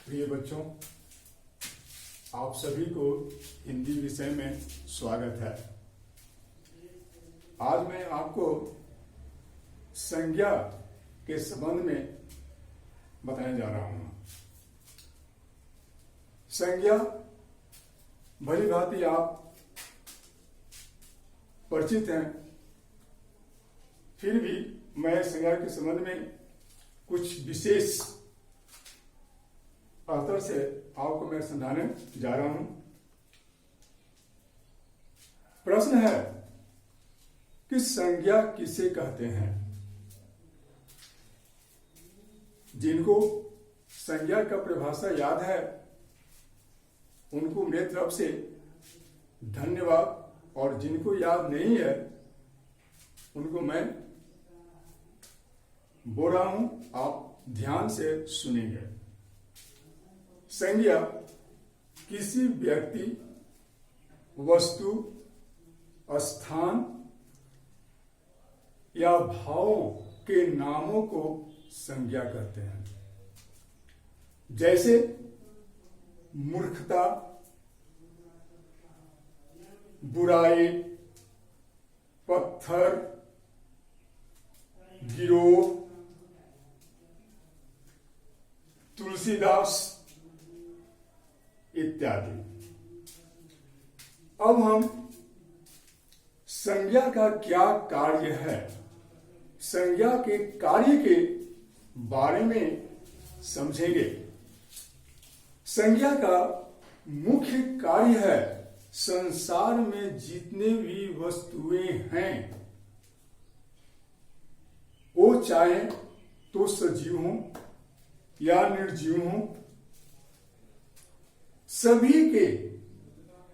प्रिय बच्चों, आप सभी को हिंदी विषय में स्वागत है। आज मैं आपको संज्ञा के संबंध में बताने जा रहा हूं। संज्ञा भली भांति आप परिचित हैं, फिर भी मैं संज्ञा के संबंध में कुछ विशेष अर्थ से आपको मैं समझाने जा रहा हूं। प्रश्न है कि संज्ञा किसे कहते हैं। जिनको संज्ञा का परिभाषा याद है उनको मेरी तरफ से धन्यवाद, और जिनको याद नहीं है उनको मैं बोल रहा हूं, आप ध्यान से सुनेंगे। संज्ञा किसी व्यक्ति, वस्तु, स्थान या भावों के नामों को संज्ञा कहते हैं। जैसे मूर्खता, बुराई, पत्थर, गिरोह, तुलसीदास इत्यादि। अब हम संज्ञा का क्या कार्य है, संज्ञा के कार्य के बारे में समझेंगे। संज्ञा का मुख्य कार्य है संसार में जितने भी वस्तुएं हैं, वो चाहे तो सजीव हों या निर्जीव हों, सभी के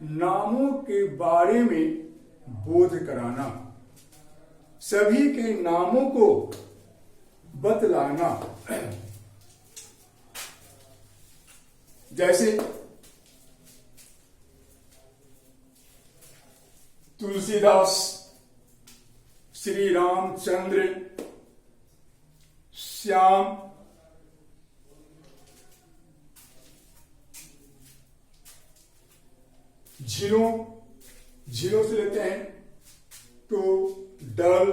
नामों के बारे में बोध कराना, सभी के नामों को बतलाना। जैसे तुलसीदास, श्री रामचंद्र, श्याम, झीलों से लेते हैं तो डल,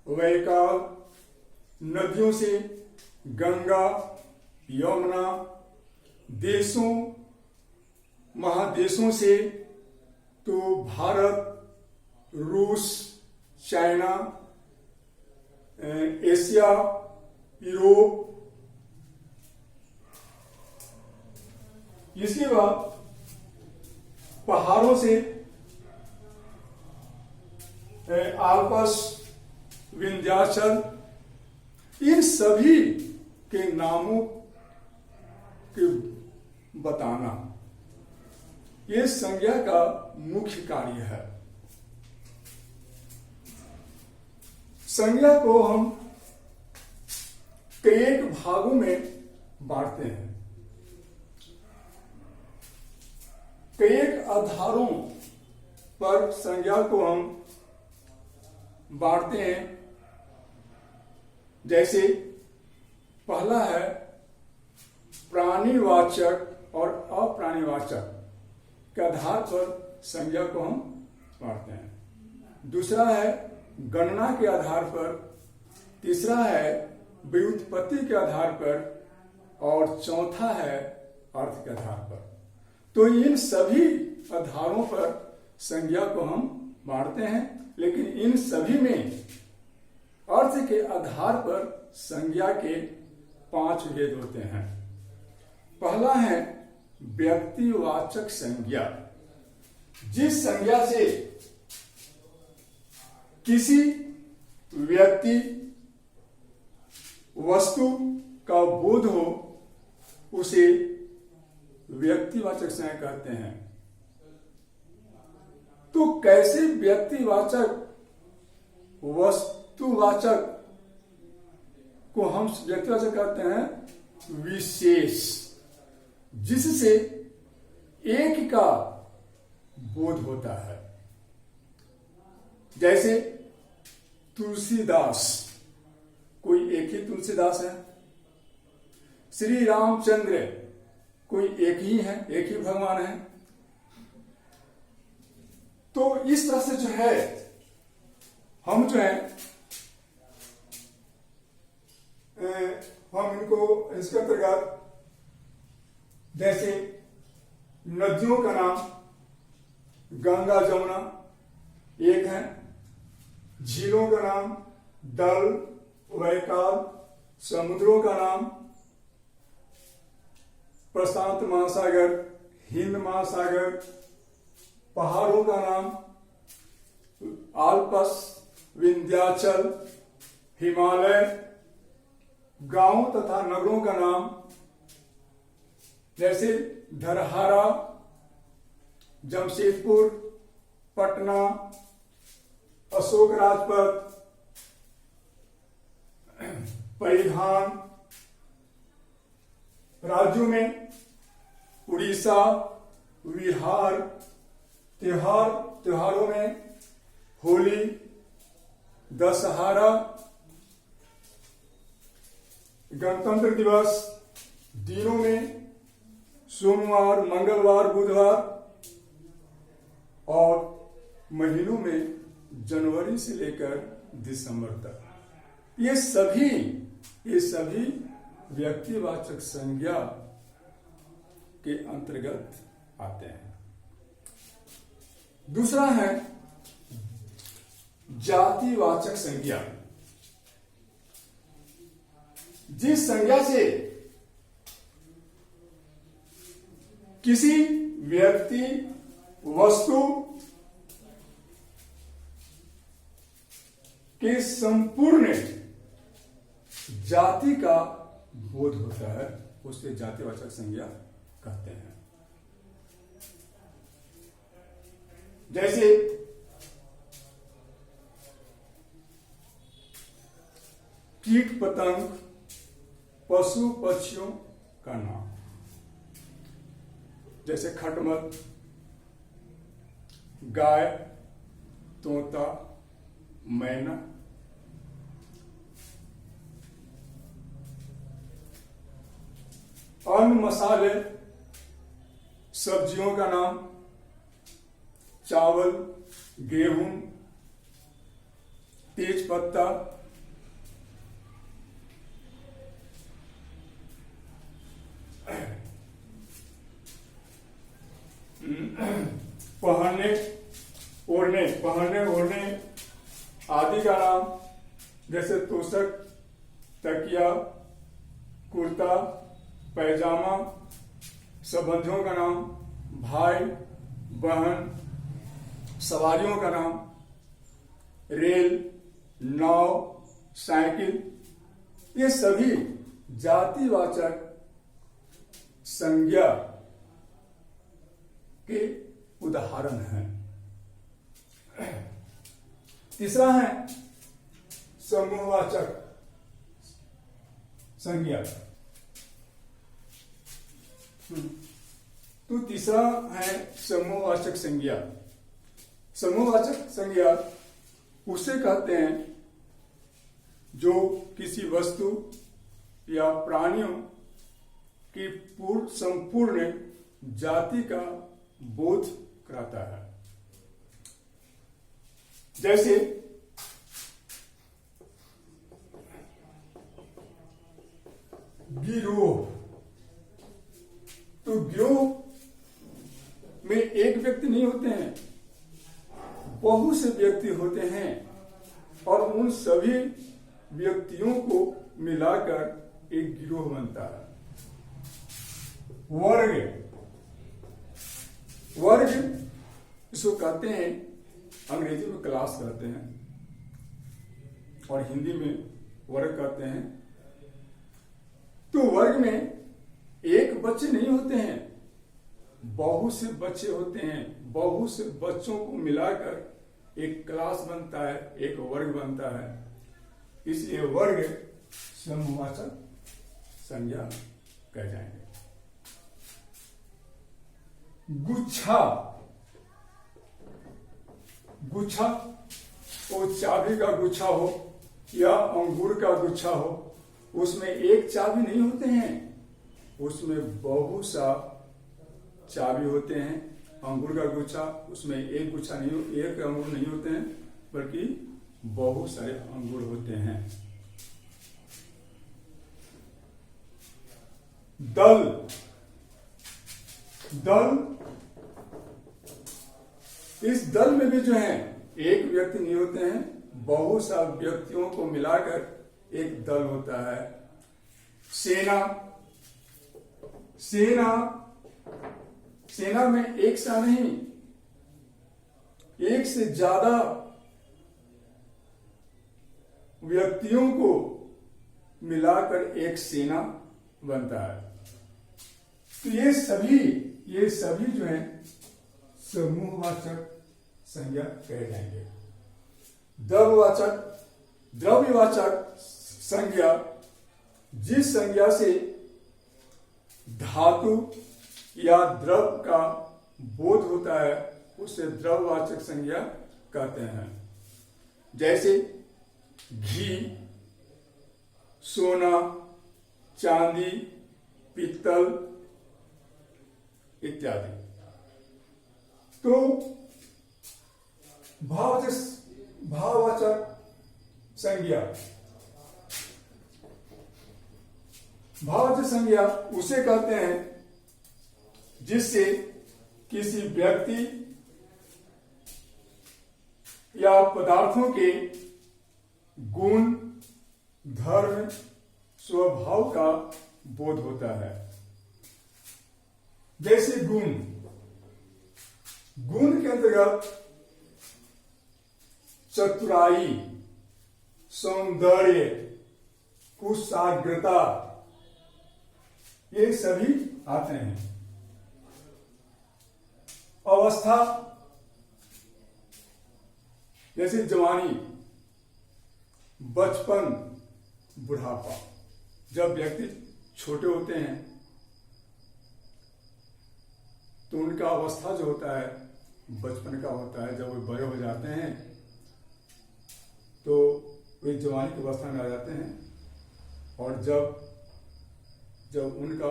वैकाल, नदियों से गंगा, यमुना, देशों, महादेशों से तो भारत, रूस, चाइना, एशिया, यूरोप। इसके बाद पहाड़ों से आल्पस, विंध्याचल, इन सभी के नामों के बताना, ये संज्ञा का मुख्य कार्य है। संज्ञा को हम कई भागों में बांटते हैं। कई आधारों पर संज्ञा को हम बांटते हैं। जैसे पहला है प्राणीवाचक और अप्राणीवाचक के आधार पर संज्ञा को हम बांटते हैं। दूसरा है गणना के आधार पर, तीसरा है व्युत्पत्ति के आधार पर, और चौथा है अर्थ के आधार पर। तो इन सभी आधारों पर संज्ञा को हम बांटते हैं, लेकिन इन सभी में अर्थ के आधार पर संज्ञा के 5 भेद होते हैं। पहला है व्यक्तिवाचक संज्ञा। जिस संज्ञा से किसी व्यक्ति, वस्तु का बोध हो उसे व्यक्तिवाचक संज्ञा कहते हैं। तो कैसे व्यक्तिवाचक, वस्तुवाचक को हम व्यक्तिवाचक कहते हैं? विशेष, जिससे एक का बोध होता है। जैसे तुलसीदास, कोई एक ही तुलसीदास है। श्री रामचंद्र, कोई एक ही है, एक ही भगवान है। तो इस तरह से जो है हम जो है हम इनको इसके अंतर्गत जैसे नदियों का नाम गंगा जमुना एक है, झीलों का नाम दल वैकाल, समुद्रों का नाम प्रशांत महासागर, हिंद महासागर, पहाड़ों का नाम आल्पस, विंध्याचल, हिमालय, गांवों तथा नगरों का नाम जैसे धरहारा, जमशेदपुर, पटना, अशोक राजपथ, परिधान। राज्यों में उड़ीसा, बिहार, त्योहारों में होली, दशहरा, गणतंत्र दिवस, दिनों में सोमवार, मंगलवार, बुधवार, और महीनों में जनवरी से लेकर दिसंबर तक। ये सभी व्यक्तिवाचक संज्ञा के अंतर्गत आते हैं। दूसरा है जातिवाचक संज्ञा। जिस संज्ञा से किसी व्यक्ति, वस्तु के संपूर्ण जाति का बोध होता है, उसे जातिवाचक संज्ञा कहते हैं। जैसे कीट पतंग, पशु पक्षियों का नाम जैसे खटमल, गाय, तोता, मैना। अन्न मसाले, सब्जियों का नाम चावल, गेहूं, तेज पत्ता, पहनने ओढ़ने आदि का नाम जैसे तोशक, तकिया, कुर्ता, पैजामा। संबंधियों का नाम भाई, बहन। सवारियों का नाम रेल, नाव, साइकिल। ये सभी जातिवाचक संज्ञा के उदाहरण हैं। तीसरा है समूहवाचक संज्ञा। तो तीसरा है समूहवाचक संज्ञा। समूहवाचक संज्ञा उसे कहते हैं जो किसी वस्तु या प्राणियों की संपूर्ण जाति का बोध कराता है। जैसे गिरोह। तो गिरोह में एक व्यक्ति नहीं होते हैं, बहुत से व्यक्ति होते हैं और उन सभी व्यक्तियों को मिलाकर एक गिरोह बनता है। वर्ग इसको कहते हैं, अंग्रेजी में क्लास कहते हैं और हिंदी में वर्ग कहते हैं। तो वर्ग में एक बच्चे नहीं होते हैं, बहुत से बच्चे होते हैं। बहुत से बच्चों को मिलाकर एक क्लास बनता है, एक वर्ग बनता है। इसलिए वर्ग समूहवाचक संज्ञा कह जाएंगे। गुच्छा वो चाबी का गुच्छा हो या अंगूर का गुच्छा हो, उसमें एक चाबी नहीं होते हैं, उसमें बहुत सा चाबी होते हैं। अंगूर का गुच्छा, उसमें एक गुच्छा नहीं, एक अंगूर नहीं होते हैं, बल्कि बहुत सारे अंगूर होते हैं। दल, इस दल में भी जो है एक व्यक्ति नहीं होते हैं, बहुत सा व्यक्तियों को मिलाकर एक दल होता है। सेना में एक सा नहीं, एक से ज्यादा व्यक्तियों को मिलाकर एक सेना बनता है। तो ये सभी जो है समूहवाचक संज्ञा कहे जाएंगे। द्रव्यवाचक संज्ञा जिस संज्ञा से धातु या द्रव का बोध होता है उसे द्रव्यवाचक संज्ञा कहते हैं। जैसे घी, सोना, चांदी, पीतल इत्यादि। तो भाववाचक संज्ञा उसे कहते हैं जिससे किसी व्यक्ति या पदार्थों के गुण, धर्म, स्वभाव का बोध होता है। जैसे गुण के अंतर्गत चतुराई, सौंदर्य, कुशाग्रता ये सभी आते हैं। अवस्था जैसे जवानी, बचपन, बुढ़ापा। जब व्यक्ति छोटे होते हैं तो उनका अवस्था जो होता है बचपन का होता है। जब वो बड़े हो जाते हैं तो वे जवानी की अवस्था में आ जाते हैं, और जब उनका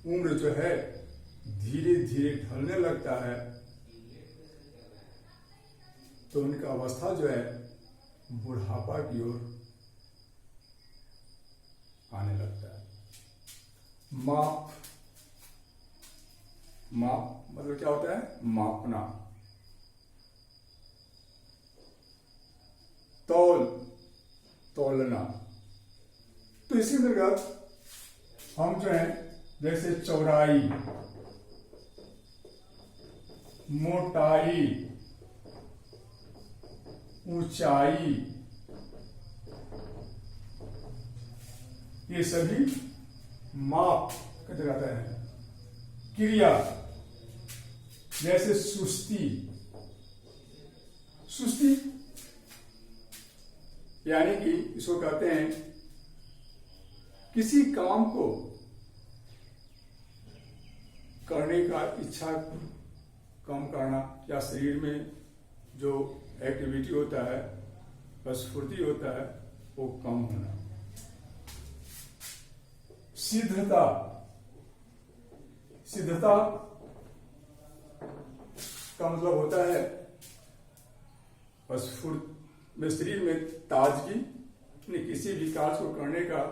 उम्र जो है धीरे धीरे ढलने लगता है तो उनका अवस्था जो है बुढ़ापा की ओर आने लगता है। माप मतलब क्या होता है? मापना। तौलना। तो इसी अंतर्गत हम जो है जैसे चौड़ाई, मोटाई, ऊंचाई ये सभी माप कहा जाता है। क्रिया जैसे सुस्ती यानी कि इसको कहते हैं किसी काम को करने का इच्छा कम करना, या शरीर में जो एक्टिविटी होता है, स्फूर्ति होता है, वो कम होना। सिद्धता का मतलब होता है में शरीर में ताजगी, किसी भी कार्य को करने का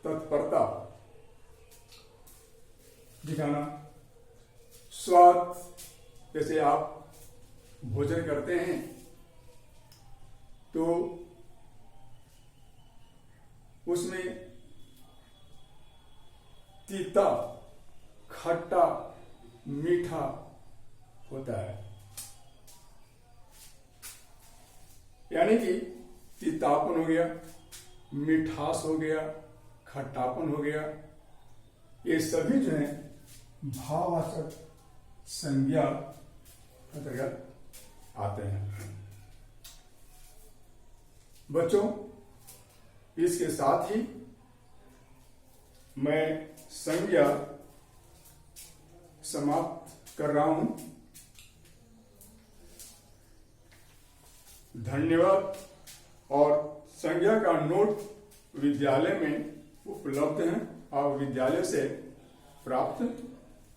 तत्परता दिखाना। स्वाद जैसे आप भोजन करते हैं तो उसमें तीता, खट्टा, मीठा होता है। यानी कि तीतापन हो गया, मिठास हो गया, खट्टापन हो गया, ये सभी जो है भाववाचक संज्ञा अंतर्गत आते हैं। बच्चों, इसके साथ ही मैं संज्ञा समाप्त कर रहा हूं। धन्यवाद। और संज्ञा का नोट विद्यालय में उपलब्ध हैं और विद्यालय से प्राप्त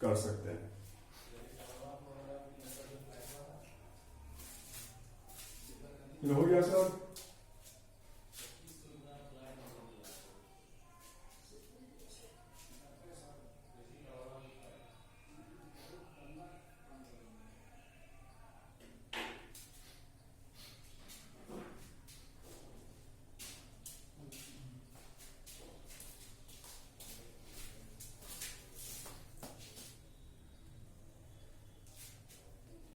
कर सकते हैं। हो गया सर।